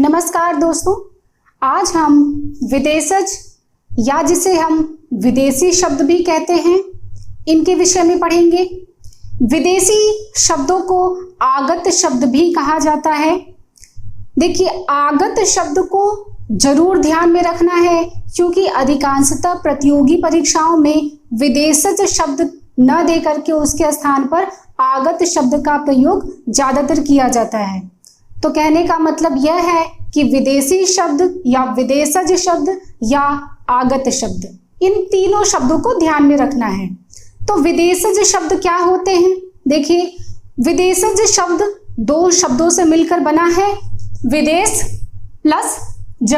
नमस्कार दोस्तों, आज हम विदेशज या जिसे हम विदेशी शब्द भी कहते हैं इनके विषय में पढ़ेंगे। विदेशी शब्दों को आगत शब्द भी कहा जाता है। देखिए, आगत शब्द को जरूर ध्यान में रखना है क्योंकि अधिकांशतः प्रतियोगी परीक्षाओं में विदेशज शब्द न दे करके उसके स्थान पर आगत शब्द का प्रयोग ज्यादातर किया जाता है। तो कहने का मतलब यह है कि विदेशी शब्द या विदेशज शब्द या आगत शब्द, इन तीनों शब्दों को ध्यान में रखना है। तो विदेशज शब्द क्या होते हैं? देखिए, विदेशज शब्द दो शब्दों से मिलकर बना है, विदेश प्लस ज।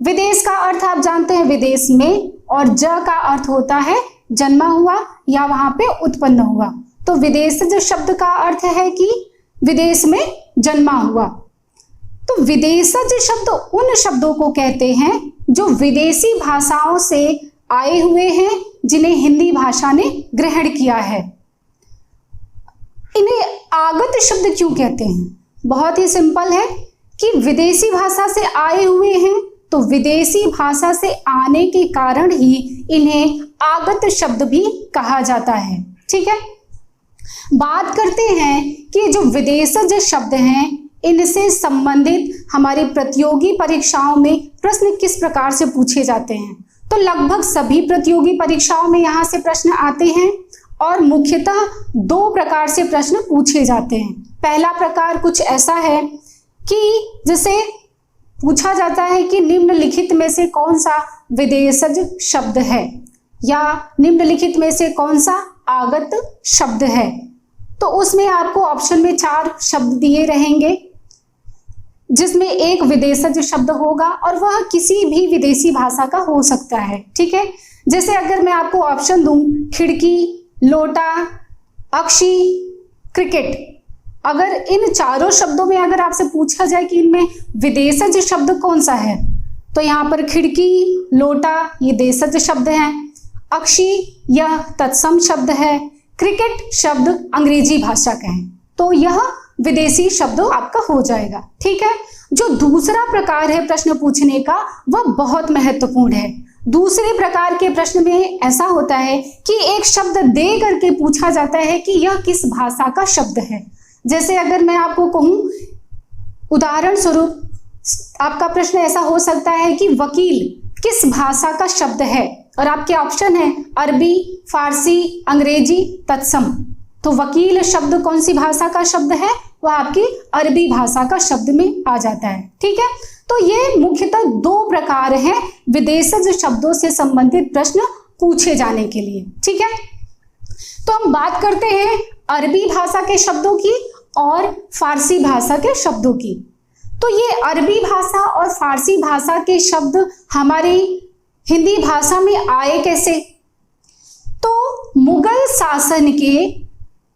विदेश का अर्थ आप जानते हैं विदेश में, और ज का अर्थ होता है जन्मा हुआ या वहां पे उत्पन्न हुआ। तो विदेशज शब्द का अर्थ है कि विदेश में जन्मा हुआ। तो विदेशज शब्द उन शब्दों को कहते हैं जो विदेशी भाषाओं से आए हुए हैं, जिन्हें हिंदी भाषा ने ग्रहण किया है। इन्हें आगत शब्द क्यों कहते हैं? बहुत ही सिंपल है कि विदेशी भाषा से आए हुए हैं, तो विदेशी भाषा से आने के कारण ही इन्हें आगत शब्द भी कहा जाता है। ठीक है, बात करते हैं कि जो विदेशज शब्द हैं इनसे संबंधित हमारी प्रतियोगी परीक्षाओं में प्रश्न किस प्रकार से पूछे जाते हैं। तो लगभग सभी प्रतियोगी परीक्षाओं में यहाँ से प्रश्न आते हैं और मुख्यतः दो प्रकार से प्रश्न पूछे जाते हैं। पहला प्रकार कुछ ऐसा है कि जिसे पूछा जाता है कि निम्नलिखित में से कौन सा विदेशज शब्द है या निम्नलिखित में से कौन सा आगत शब्द है। तो उसमें आपको ऑप्शन में 4 शब्द दिए रहेंगे, जिसमें एक विदेशज शब्द होगा और वह किसी भी विदेशी भाषा का हो सकता है। ठीक है, जैसे अगर मैं आपको ऑप्शन दूं, खिड़की, लोटा, अक्षी, क्रिकेट, अगर इन चारों शब्दों में अगर आपसे पूछा जाए कि इनमें विदेशज शब्द कौन सा है, तो यहाँ पर खिड़की, लोटा ये देशज शब्द हैं, अक्षी यह तत्सम शब्द है, क्रिकेट शब्द अंग्रेजी भाषा का है, तो यह विदेशी शब्द आपका हो जाएगा। ठीक है, जो दूसरा प्रकार है प्रश्न पूछने का वह बहुत महत्वपूर्ण है। दूसरे प्रकार के प्रश्न में ऐसा होता है कि एक शब्द दे करके पूछा जाता है कि यह किस भाषा का शब्द है। जैसे अगर मैं आपको कहूं, उदाहरण स्वरूप आपका प्रश्न ऐसा हो सकता है कि वकील किस भाषा का शब्द है, और आपके ऑप्शन है अरबी, फारसी, अंग्रेजी, तत्सम। तो वकील शब्द कौन सी भाषा का शब्द है? वह आपकी अरबी भाषा का शब्द में आ जाता है। ठीक है, तो ये मुख्यतः दो प्रकार हैं विदेशज शब्दों से संबंधित प्रश्न पूछे जाने के लिए। ठीक है, तो हम बात करते हैं अरबी भाषा के शब्दों की और फारसी भाषा के शब्दों की। तो ये अरबी भाषा और फारसी भाषा के शब्द हमारी हिंदी भाषा में आए कैसे? तो मुगल शासन के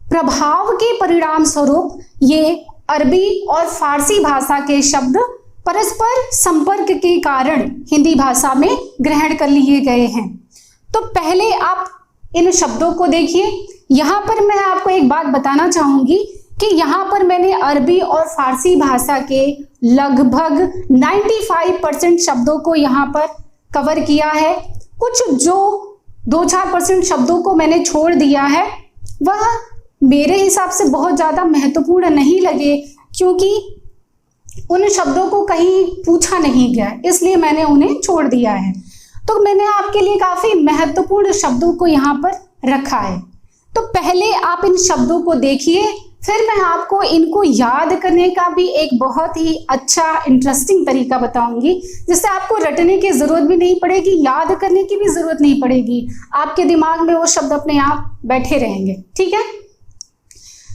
प्रभाव के परिणाम स्वरूप ये अरबी और फारसी भाषा के शब्द परस्पर संपर्क के कारण हिंदी भाषा में ग्रहण कर लिए गए हैं। तो पहले आप इन शब्दों को देखिए। यहाँ पर मैं आपको एक बात बताना चाहूंगी कि यहाँ पर मैंने अरबी और फारसी भाषा के लगभग 95% शब्दों को यहाँ पर कवर किया है। कुछ जो 2-4% शब्दों को मैंने छोड़ दिया है, वह मेरे हिसाब से बहुत ज़्यादा महत्वपूर्ण नहीं लगे क्योंकि उन शब्दों को कहीं पूछा नहीं गया, इसलिए मैंने उन्हें छोड़ दिया है। तो मैंने आपके लिए काफ़ी महत्वपूर्ण शब्दों को यहाँ पर रखा है। तो पहले आप इन शब्दों को देखिए, फिर मैं आपको इनको याद करने का भी एक बहुत ही अच्छा इंटरेस्टिंग तरीका बताऊंगी, जिससे आपको रटने की जरूरत भी नहीं पड़ेगी, याद करने की भी जरूरत नहीं पड़ेगी। आपके दिमाग में वो शब्द अपने आप बैठे रहेंगे। ठीक है,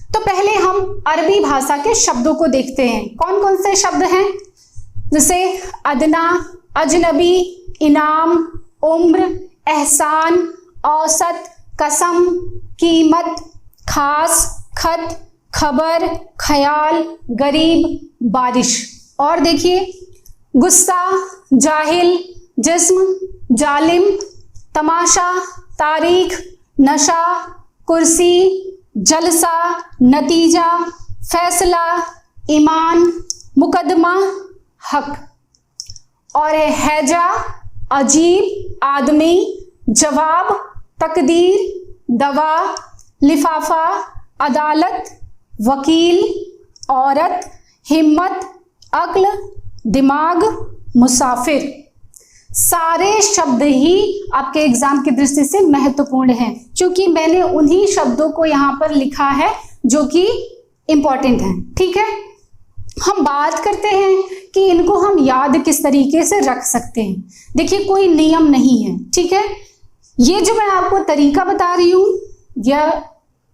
तो पहले हम अरबी भाषा के शब्दों को देखते हैं। कौन कौन से शब्द हैं? जैसे अदना, अजनबी, इनाम, उम्र, एहसान, औसत, कसम, कीमत, खास, खत, खबर, ख्याल, गरीब, बारिश। और देखिए, गुस्सा, जाहिल, जिस्म, जालिम, तमाशा, तारीख, नशा, कुर्सी, जलसा, नतीजा, फैसला, ईमान, मुकदमा, हक। और है हैजा, अजीब, आदमी, जवाब, तकदीर, दवा, लिफाफा, अदालत, वकील, औरत, हिम्मत, अक्ल, दिमाग, मुसाफिर। सारे शब्द ही आपके एग्जाम की दृष्टि से महत्वपूर्ण हैं, क्योंकि मैंने उन्हीं शब्दों को यहाँ पर लिखा है जो कि इंपॉर्टेंट हैं। ठीक है, हम बात करते हैं कि इनको हम याद किस तरीके से रख सकते हैं। देखिए, कोई नियम नहीं है। ठीक है, ये जो मैं आपको तरीका बता रही हूं यह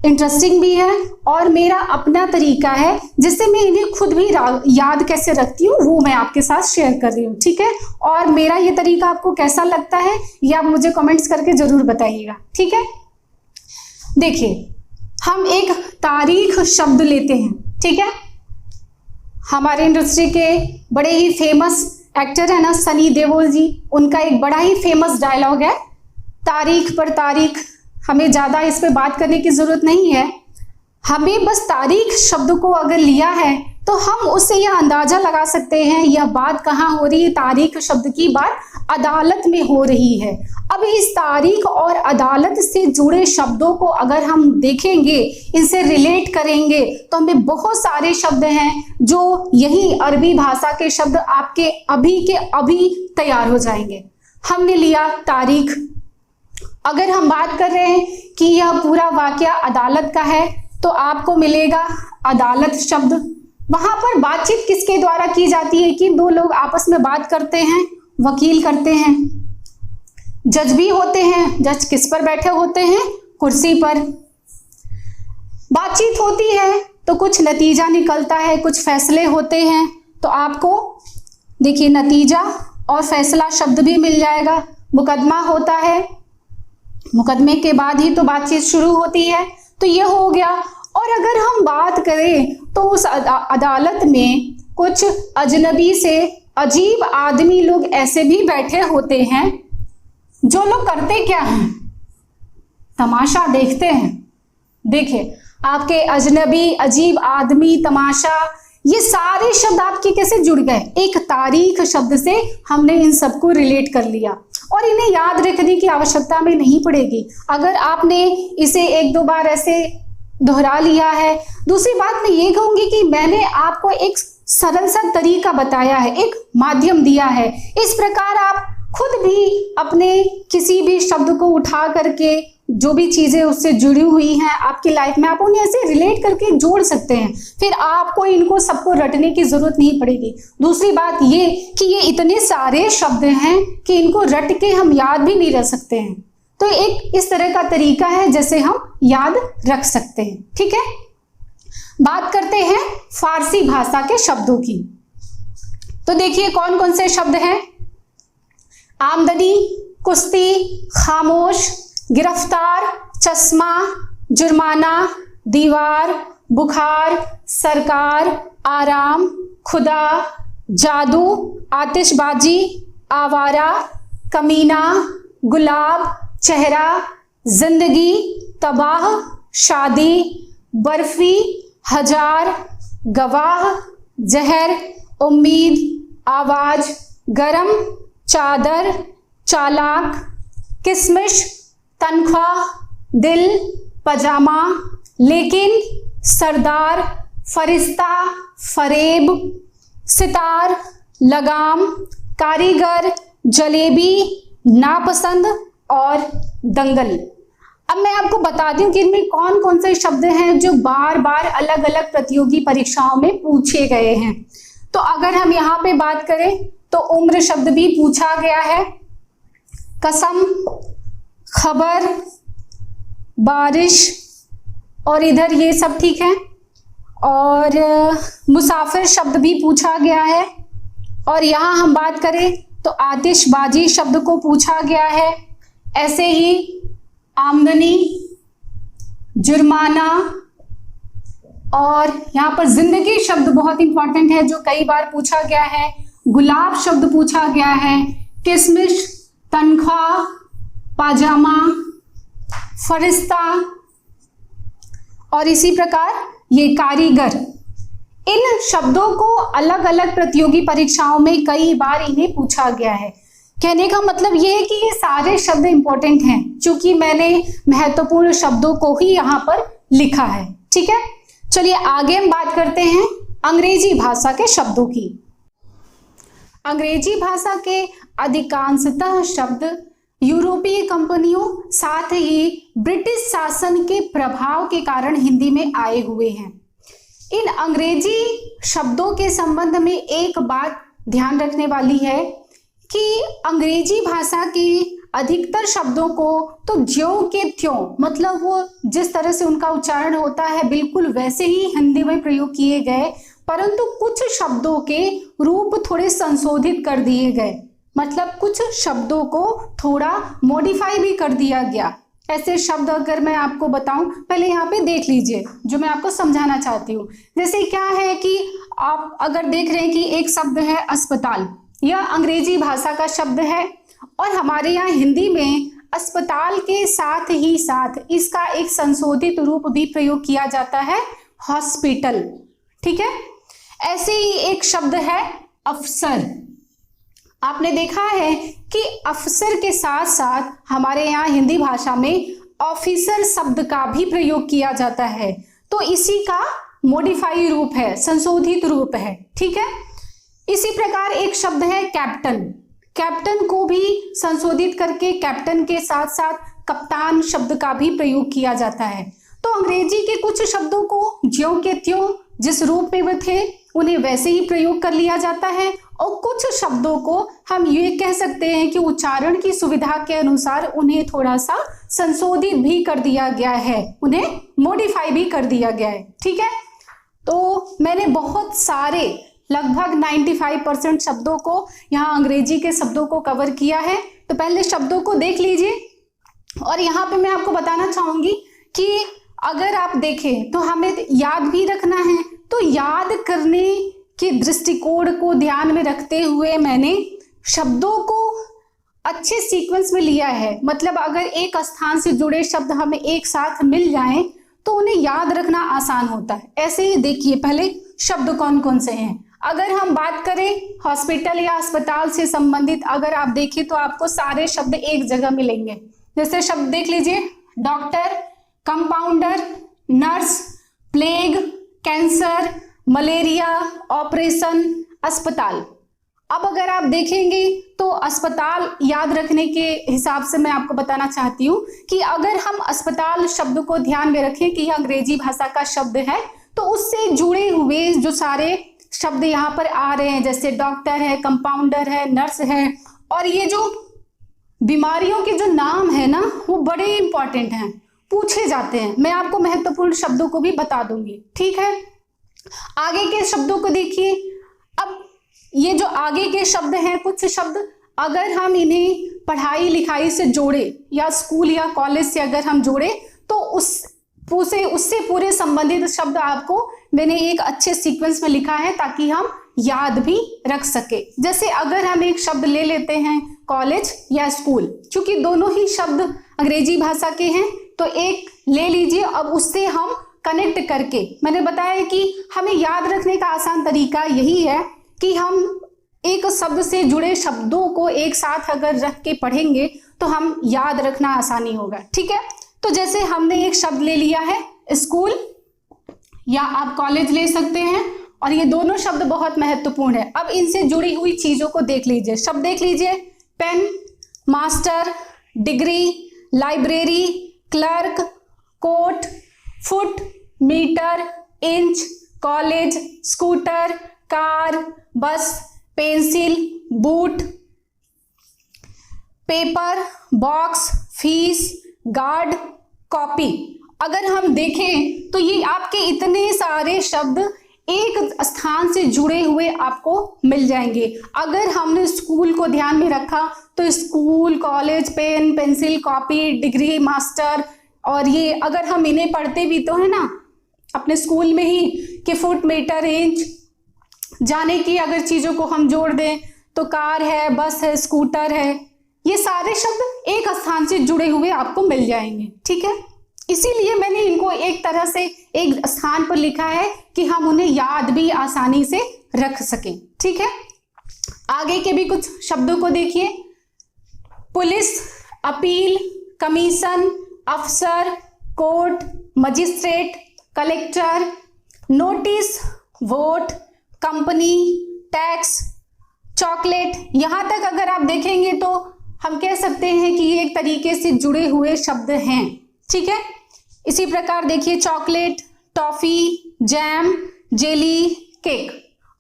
इंटरेस्टिंग भी है और मेरा अपना तरीका है जिससे मैं इन्हें खुद भी याद कैसे रखती हूँ वो मैं आपके साथ शेयर कर रही हूँ। ठीक है, और मेरा ये तरीका आपको कैसा लगता है ये आप मुझे कमेंट्स करके जरूर बताइएगा। ठीक है, देखिए हम एक तारीख शब्द लेते हैं। ठीक है, हमारे इंडस्ट्री के बड़े ही फेमस एक्टर है ना सनी देओल जी, उनका एक बड़ा ही फेमस डायलॉग है, तारीख पर तारीख। हमें ज्यादा इस पे बात करने की जरूरत नहीं है, हमें बस तारीख शब्द को अगर लिया है तो हम उससे यह अंदाजा लगा सकते हैं यह बात कहाँ हो रही है। तारीख शब्द की बात अदालत में हो रही है। अब इस तारीख और अदालत से जुड़े शब्दों को अगर हम देखेंगे, इनसे रिलेट करेंगे तो हमें बहुत सारे शब्द हैं जो यही अरबी भाषा के शब्द आपके अभी के अभी तैयार हो जाएंगे। हमने लिया तारीख। अगर हम बात कर रहे हैं कि यह पूरा वाकया अदालत का है तो आपको मिलेगा अदालत शब्द। वहां पर बातचीत किसके द्वारा की जाती है कि दो लोग आपस में बात करते हैं, वकील करते हैं। जज भी होते हैं, जज किस पर बैठे होते हैं, कुर्सी पर। बातचीत होती है तो कुछ नतीजा निकलता है, कुछ फैसले होते हैं, तो आपको देखिए नतीजा और फैसला शब्द भी मिल जाएगा। मुकदमा होता है, मुकदमे के बाद ही तो बातचीत शुरू होती है, तो ये हो गया। और अगर हम बात करें तो उस अदालत में कुछ अजनबी से अजीब आदमी लोग ऐसे भी बैठे होते हैं जो लोग करते क्या हैं, तमाशा देखते हैं। देखिए आपके अजनबी, अजीब आदमी, तमाशा, ये सारे शब्द आपके कैसे जुड़ गए, एक तारीख शब्द से हमने इन सबको रिलेट कर लिया और इन्हें याद रखने की आवश्यकता में नहीं पड़ेगी अगर आपने इसे एक दो बार ऐसे दोहरा लिया है। दूसरी बात मैं ये कहूंगी कि मैंने आपको एक सरल सा तरीका बताया है, एक माध्यम दिया है। इस प्रकार आप खुद भी अपने किसी भी शब्द को उठा करके जो भी चीजें उससे जुड़ी हुई हैं आपकी लाइफ में, आप उन्हें ऐसे रिलेट करके जोड़ सकते हैं। फिर आपको इनको सबको रटने की जरूरत नहीं पड़ेगी। दूसरी बात ये कि ये इतने सारे शब्द हैं कि इनको रट के हम याद भी नहीं रख सकते हैं, तो एक इस तरह का तरीका है जैसे हम याद रख सकते हैं। ठीक है, बात करते हैं फारसी भाषा के शब्दों की। तो देखिए कौन कौन से शब्द हैं, आमदनी, कुश्ती, खामोश, गिरफ्तार, चश्मा, जुर्माना, दीवार, बुखार, सरकार, आराम, खुदा, जादू, आतिशबाजी, आवारा, कमीना, गुलाब, चेहरा, जिंदगी, तबाह, शादी, बर्फी, हजार, गवाह, जहर, उम्मीद, आवाज, गरम, चादर, चालाक, किशमिश, तनख्वाह, दिल, पजामा, लेकिन, सरदार, फरिश्ता, फरेब, सितार, लगाम, कारीगर, जलेबी, नापसंद और दंगल। अब मैं आपको बताती हूँ कि इनमें कौन कौन से शब्द हैं जो बार बार अलग अलग प्रतियोगी परीक्षाओं में पूछे गए हैं। तो अगर हम यहाँ पे बात करें तो उम्र शब्द भी पूछा गया है, कसम, खबर, बारिश, और इधर ये सब ठीक है। और मुसाफिर शब्द भी पूछा गया है। और यहाँ हम बात करें तो आतिशबाजी शब्द को पूछा गया है। ऐसे ही आमदनी, जुर्माना, और यहाँ पर जिंदगी शब्द बहुत इंपॉर्टेंट है जो कई बार पूछा गया है। गुलाब शब्द पूछा गया है, किशमिश, तनख्वाह, पाजामा, फरिश्ता, और इसी प्रकार ये कारीगर। इन शब्दों को अलग अलग प्रतियोगी परीक्षाओं में कई बार इन्हें पूछा गया है। कहने का मतलब ये है कि ये सारे शब्द इंपॉर्टेंट हैं, क्योंकि मैंने महत्वपूर्ण शब्दों को ही यहाँ पर लिखा है। ठीक है, चलिए आगे हम बात करते हैं अंग्रेजी भाषा के शब्दों की। अंग्रेजी भाषा के अधिकांशतः शब्द यूरोपीय कंपनियों साथ ही ब्रिटिश शासन के प्रभाव के कारण हिंदी में आए हुए हैं। इन अंग्रेजी शब्दों के संबंध में एक बात ध्यान रखने वाली है कि अंग्रेजी भाषा के अधिकतर शब्दों को तो ज्यों के त्यों, मतलब वो जिस तरह से उनका उच्चारण होता है बिल्कुल वैसे ही हिंदी में प्रयोग किए गए, परंतु कुछ शब्दों के रूप थोड़े संशोधित कर दिए गए, मतलब कुछ शब्दों को थोड़ा मॉडिफाई भी कर दिया गया। ऐसे शब्द अगर मैं आपको बताऊं, पहले यहाँ पे देख लीजिए जो मैं आपको समझाना चाहती हूँ। जैसे क्या है कि आप अगर देख रहे हैं कि एक शब्द है अस्पताल, यह अंग्रेजी भाषा का शब्द है और हमारे यहाँ हिंदी में अस्पताल के साथ ही साथ इसका एक संशोधित रूप भी प्रयोग किया जाता है, हॉस्पिटल। ठीक है, ऐसे ही एक शब्द है अफसर। आपने देखा है कि अफसर के साथ साथ हमारे यहाँ हिंदी भाषा में ऑफिसर शब्द का भी प्रयोग किया जाता है, तो इसी का मॉडिफाई रूप है, संशोधित रूप है। ठीक है, इसी प्रकार एक शब्द है कैप्टन। कैप्टन को भी संशोधित करके कैप्टन के साथ साथ कप्तान शब्द का भी प्रयोग किया जाता है। तो अंग्रेजी के कुछ शब्दों को ज्यों के त्यों जिस रूप में वे थे उन्हें वैसे ही प्रयोग कर लिया जाता है, और कुछ शब्दों को हम ये कह सकते हैं कि उच्चारण की सुविधा के अनुसार उन्हें थोड़ा सा संशोधित भी कर दिया गया है, उन्हें मॉडिफाई भी कर दिया गया है। ठीक है, तो मैंने बहुत सारे लगभग 95% शब्दों को यहाँ अंग्रेजी के शब्दों को कवर किया है। तो पहले शब्दों को देख लीजिए, और यहाँ पे मैं आपको बताना चाहूंगी कि अगर आप देखें तो हमें याद भी रखना है, तो याद करने के दृष्टिकोण को ध्यान में रखते हुए मैंने शब्दों को अच्छे सीक्वेंस में लिया है। मतलब अगर एक स्थान से जुड़े शब्द हमें एक साथ मिल जाएं तो उन्हें याद रखना आसान होता है। ऐसे ही देखिए पहले शब्द कौन कौन से हैं। अगर हम बात करें हॉस्पिटल या अस्पताल से संबंधित, अगर आप देखें तो आपको सारे शब्द एक जगह मिलेंगे। जैसे शब्द देख लीजिए, doctor, compounder, nurse, plague, cancer, malaria, operation, अस्पताल। अब अगर आप देखेंगे तो अस्पताल याद रखने के हिसाब से मैं आपको बताना चाहती हूँ कि अगर हम अस्पताल शब्द को ध्यान में रखें कि यह अंग्रेजी भाषा का शब्द है, तो उससे जुड़े हुए जो सारे शब्द यहाँ पर आ रहे हैं, जैसे डॉक्टर है, कंपाउंडर है, नर्स है, और ये जो बीमारियों के जो नाम है ना वो बड़े इंपॉर्टेंट हैं, पूछे जाते हैं। मैं आपको महत्वपूर्ण शब्दों को भी बता दूंगी। ठीक है, आगे के शब्दों को देखिए। अब ये जो आगे के शब्द हैं, कुछ शब्द अगर हम इन्हें पढ़ाई लिखाई से जोड़े या स्कूल या कॉलेज से अगर हम जोड़े तो उससे पूरे संबंधित शब्द आपको मैंने एक अच्छे सीक्वेंस में लिखा है ताकि हम याद भी रख सके। जैसे अगर हम एक शब्द ले लेते हैं कॉलेज या स्कूल, क्योंकि दोनों ही शब्द अंग्रेजी भाषा के हैं, तो एक ले लीजिए। अब उससे हम कनेक्ट करके, मैंने बताया कि हमें याद रखने का आसान तरीका यही है कि हम एक शब्द से जुड़े शब्दों को एक साथ अगर रख के पढ़ेंगे तो हम याद रखना आसानी होगा। ठीक है, तो जैसे हमने एक शब्द ले लिया है स्कूल या आप कॉलेज ले सकते हैं, और ये दोनों शब्द बहुत महत्वपूर्ण है। अब इनसे जुड़ी हुई चीजों को देख लीजिए। शब्द देख लीजिए, pen, master, degree, library, clerk, coat, foot, metre, inch, college, scooter, car, bus, pencil, boot, paper, box, fees, guard, copy. अगर हम देखें तो ये आपके इतने सारे शब्द एक स्थान से जुड़े हुए आपको मिल जाएंगे। अगर हमने स्कूल को ध्यान में रखा तो school, college, pen, pencil, copy, degree, master, और ये अगर हम इन्हें पढ़ते भी तो है ना अपने स्कूल में ही कि फुट, मीटर, इंच, जाने की अगर चीजों को हम जोड़ दें तो कार है, बस है, स्कूटर है, ये सारे शब्द एक स्थान से जुड़े हुए आपको मिल जाएंगे। ठीक है, इसीलिए मैंने इनको एक तरह से एक स्थान पर लिखा है कि हम उन्हें याद भी आसानी से रख सकें। ठीक है, आगे के भी कुछ शब्दों को देखिए। पुलिस, अपील, कमीशन, अफसर, court, magistrate, collector, notice, vote, company, tax, chocolate. यहां तक अगर आप देखेंगे तो हम कह सकते हैं कि ये एक तरीके से जुड़े हुए शब्द हैं। ठीक है, इसी प्रकार देखिए chocolate, toffee, jam, jelly, cake,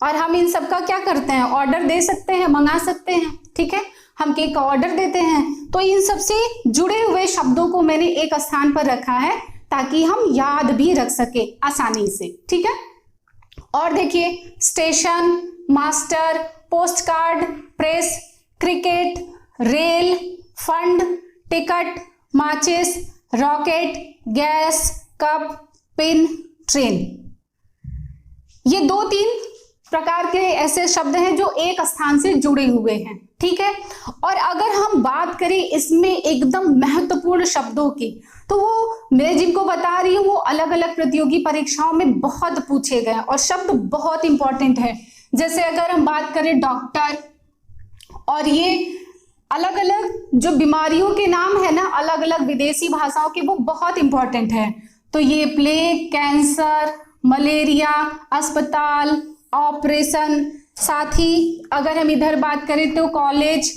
और हम इन सब का क्या करते हैं, ऑर्डर दे सकते हैं, मंगा सकते हैं। ठीक है, हम केक का ऑर्डर देते हैं। तो इन सब से जुड़े हुए शब्दों को मैंने एक स्थान पर रखा है ताकि हम याद भी रख सके आसानी से। ठीक है, और देखिए station, master, post card, press, cricket, rail, fund, ticket, माचिस, rocket, gas, cup, pin, train. ये 2-3 प्रकार के ऐसे शब्द हैं जो एक स्थान से जुड़े हुए हैं। ठीक है, और अगर हम बात करें इसमें एकदम महत्वपूर्ण शब्दों की, तो वो मैं जिनको बता रही हूँ वो अलग अलग प्रतियोगी परीक्षाओं में बहुत पूछे गए और शब्द बहुत इंपॉर्टेंट है। जैसे अगर हम बात करें डॉक्टर, और ये अलग अलग जो बीमारियों के नाम है ना अलग अलग विदेशी भाषाओं के, वो बहुत इंपॉर्टेंट है। तो ये प्लेग, कैंसर, मलेरिया, अस्पताल, ऑपरेशन, साथ ही अगर हम इधर बात करें तो कॉलेज,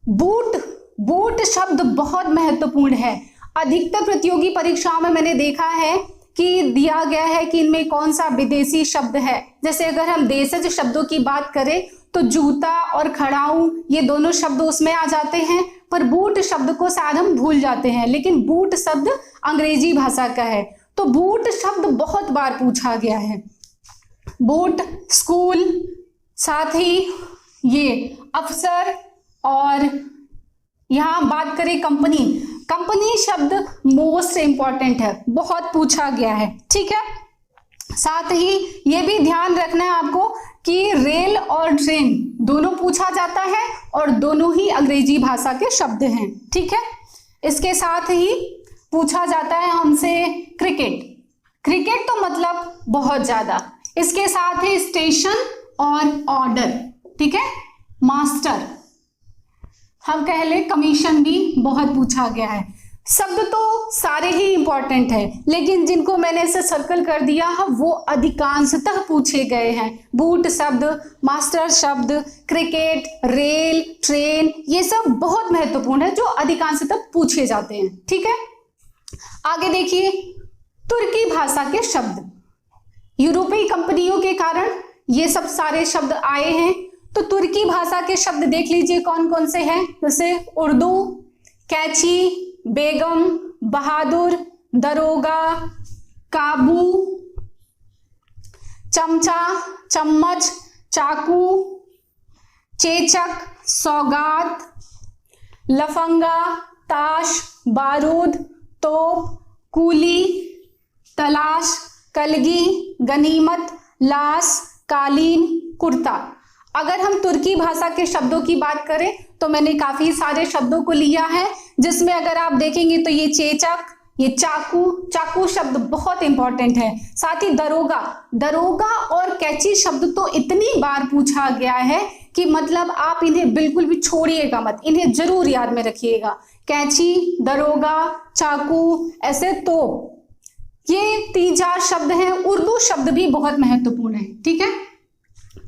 बूट। बूट शब्द बहुत महत्वपूर्ण है। अधिकतर प्रतियोगी परीक्षाओं में मैंने देखा है कि दिया गया है कि इनमें कौन सा विदेशी शब्द है। जैसे अगर हम देशज शब्दों की बात करें तो जूता और खड़ाऊ ये दोनों शब्द उसमें आ जाते हैं, पर बूट शब्द को शायद हम भूल जाते हैं, लेकिन बूट शब्द अंग्रेजी भाषा का है। तो बूट शब्द बहुत बार पूछा गया है। बूट, स्कूल, साथ ही ये अफसर, और यहां बात करें कंपनी। कंपनी शब्द मोस्ट इंपॉर्टेंट है, बहुत पूछा गया है। ठीक है, साथ ही ये भी ध्यान रखना है आपको कि रेल और ट्रेन दोनों पूछा जाता है और दोनों ही अंग्रेजी भाषा के शब्द हैं। ठीक है, इसके साथ ही पूछा जाता है हमसे क्रिकेट। क्रिकेट तो मतलब बहुत ज्यादा। इसके साथ ही स्टेशन और ऑर्डर। ठीक है, मास्टर, हम कह ले कमीशन भी बहुत पूछा गया है। शब्द तो सारे ही इंपॉर्टेंट है, लेकिन जिनको मैंने इसे सर्कल कर दिया है वो अधिकांशतः पूछे गए हैं। बूट शब्द, मास्टर शब्द, क्रिकेट, रेल, ट्रेन, ये सब बहुत महत्वपूर्ण है जो अधिकांशतः पूछे जाते हैं। ठीक है, आगे देखिए तुर्की भाषा के शब्द। यूरोपीय कंपनियों के कारण ये सब सारे शब्द आए हैं। तो तुर्की भाषा के शब्द देख लीजिए कौन कौन से हैं। जैसे उर्दू, कैची, बेगम, बहादुर, दरोगा, काबू, चमचा, चम्मच, चाकू, चेचक, सौगात, लफंगा, ताश, बारूद, तोप, कूली, तलाश, कलगी, गनीमत, लाश, कालीन, कुर्ता। अगर हम तुर्की भाषा के शब्दों की बात करें तो मैंने काफी सारे शब्दों को लिया है, जिसमें अगर आप देखेंगे तो ये चेचक, ये चाकू, चाकू शब्द बहुत इंपॉर्टेंट है। साथ ही दरोगा, दरोगा और कैची शब्द तो इतनी बार पूछा गया है कि मतलब आप इन्हें बिल्कुल भी छोड़िएगा मत, इन्हें जरूर याद में रखिएगा। कैची, दरोगा, चाकू, ऐसे तो ये 3-4 शब्द हैं। उर्दू शब्द भी बहुत महत्वपूर्ण है। ठीक है,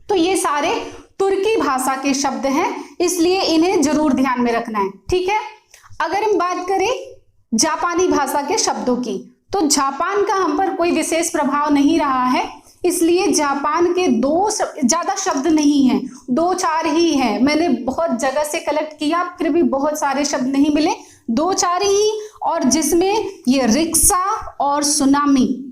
तो ये सारे तुर्की भाषा के शब्द हैं, इसलिए इन्हें जरूर ध्यान में रखना है। ठीक है, अगर हम बात करें जापानी भाषा के शब्दों की, तो जापान का हम पर कोई विशेष प्रभाव नहीं रहा है, इसलिए जापान के ज्यादा शब्द नहीं हैं, 2-4 ही हैं। मैंने बहुत जगह से कलेक्ट किया, फिर भी बहुत सारे शब्द नहीं मिले, 2-4 ही, और जिसमें ये रिक्शा और सुनामी,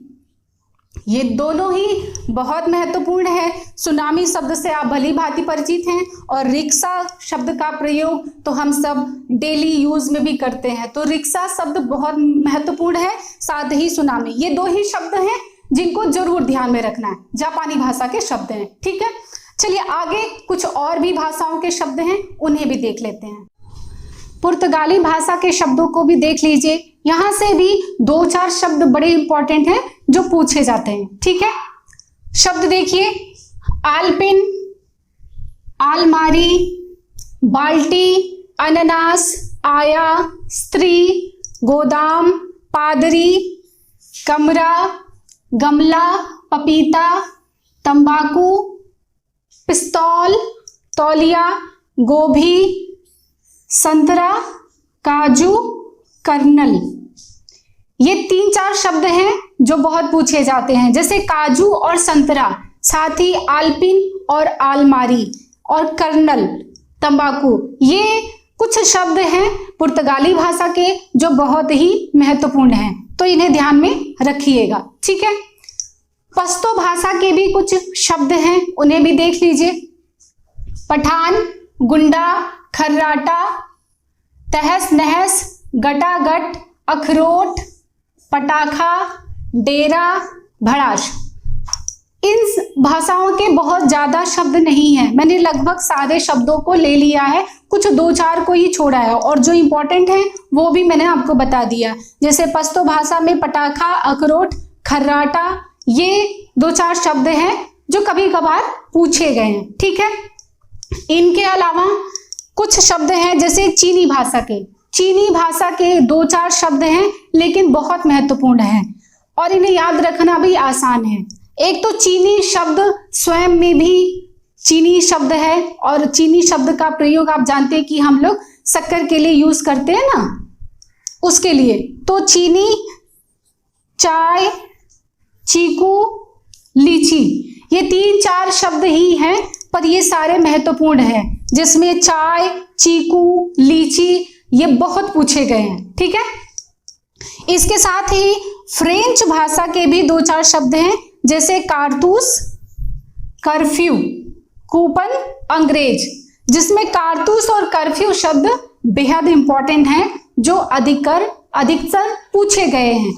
ये दोनों ही बहुत महत्वपूर्ण है। सुनामी शब्द से आप भली भांति परिचित हैं, और रिक्शा शब्द का प्रयोग तो हम सब डेली यूज में भी करते हैं। तो रिक्शा शब्द बहुत महत्वपूर्ण है, साथ ही सुनामी, ये 2 ही शब्द हैं जिनको जरूर ध्यान में रखना है, जापानी भाषा के शब्द हैं। ठीक है, चलिए आगे कुछ और भी भाषाओं के शब्द हैं, उन्हें भी देख लेते हैं। पुर्तगाली भाषा के शब्दों को भी देख लीजिए, यहां से भी 2-4 शब्द बड़े इंपॉर्टेंट हैं जो पूछे जाते हैं। ठीक है, शब्द देखिए, आलपिन, आलमारी, बाल्टी, अनानास, आया, स्त्री, गोदाम, पादरी, कमरा, गमला, पपीता, तंबाकू, पिस्तौल, तौलिया, गोभी, संतरा, काजू, कर्नल। ये 3-4 शब्द हैं जो बहुत पूछे जाते हैं, जैसे काजू और संतरा, साथ ही आलपिन और आलमारी और कर्नल तंबाकू, ये कुछ शब्द हैं पुर्तगाली भाषा के जो बहुत ही महत्वपूर्ण हैं, तो इन्हें ध्यान में रखिएगा। ठीक है, पश्तो भाषा के भी कुछ शब्द हैं, उन्हें भी देख लीजिए। पठान, गुंडा, खर्राटा, तहस नहस, गटागट, अखरोट, पटाखा, डेरा, भड़ास। इन भाषाओं के बहुत ज्यादा शब्द नहीं हैं, मैंने लगभग सारे शब्दों को ले लिया है, कुछ 2-4 को ही छोड़ा है और जो इंपॉर्टेंट है वो भी मैंने आपको बता दिया। जैसे पश्तो भाषा में पटाखा, अखरोट, खर्राटा, ये 2-4 शब्द हैं जो कभी कभार पूछे गए हैं। ठीक है, इनके अलावा कुछ शब्द हैं जैसे चीनी भाषा के, चीनी भाषा के 2-4 शब्द हैं लेकिन बहुत महत्वपूर्ण हैं और इन्हें याद रखना भी आसान है। एक तो चीनी शब्द स्वयं में भी चीनी शब्द है और चीनी शब्द का प्रयोग आप जानते हैं कि हम लोग शक्कर के लिए यूज करते हैं ना, उसके लिए। तो चीनी, चाय, चीकू, लीची, ये 3-4 शब्द ही हैं पर ये सारे महत्वपूर्ण हैं, जिसमें चाय, चीकू, लीची ये बहुत पूछे गए हैं। ठीक है, इसके साथ ही फ्रेंच भाषा के भी 2-4 शब्द हैं, जैसे कारतूस, कर्फ्यू, कूपन, अंग्रेज, जिसमें कारतूस और कर्फ्यू शब्द बेहद इंपॉर्टेंट हैं जो अधिकतर पूछे गए हैं।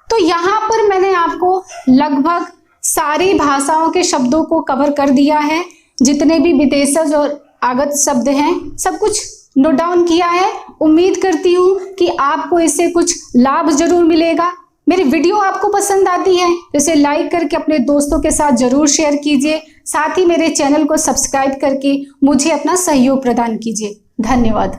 तो यहाँ पर मैंने आपको लगभग सारी भाषाओं के शब्दों को कवर कर दिया है, जितने भी विदेशज और आगत शब्द हैं सब कुछ नोट डाउन किया है। उम्मीद करती हूँ कि आपको इससे कुछ लाभ जरूर मिलेगा। मेरी वीडियो आपको पसंद आती है तो इसे लाइक करके अपने दोस्तों के साथ जरूर शेयर कीजिए, साथ ही मेरे चैनल को सब्सक्राइब करके मुझे अपना सहयोग प्रदान कीजिए। धन्यवाद।